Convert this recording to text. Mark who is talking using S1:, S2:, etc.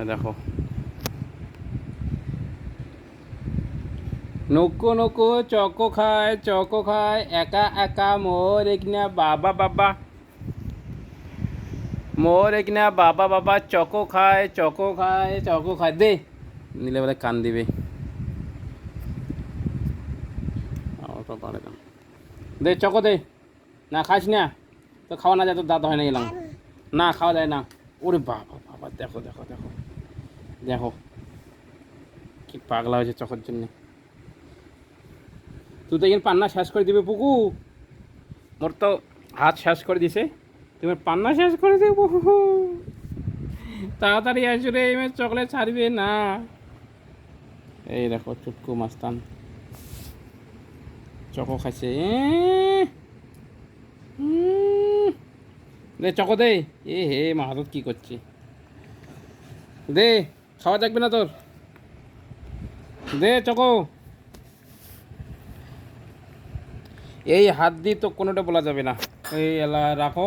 S1: দেখো নকো নকো চকো খায় একা একা মোর কিনা বাবা বাবা মোর কিনা বাবা বাবা চকো খায় দে নিলে বলে কান দিবে দে চকো দে না খাস না তো খাওয়া না যায় তো দাঁত হয় না গেলাম না খাওয়া যায় না ওরে বাবা বাবা দেখো দেখো দেখো দেখো কি পাগলা হয়েছে চকোর জন্যে তুই তো এখানে পান্না শেষ করে দিবে পুকু মোর তো হাত শেষ করে দিছে তুমি পান্না শেষ করে দেব তাড়াতাড়ি আসলে এই চকলেট ছাড়বে না এই দেখো চুটকু মাস্তান চকো খাইছে দে চকো দে এ হে মাহাদত কি করছে দে খাওয়া থাকবে না তোর দে চকো এই হাত দিয়ে তো কোনোটা বলা যাবে না এই এলা রাখো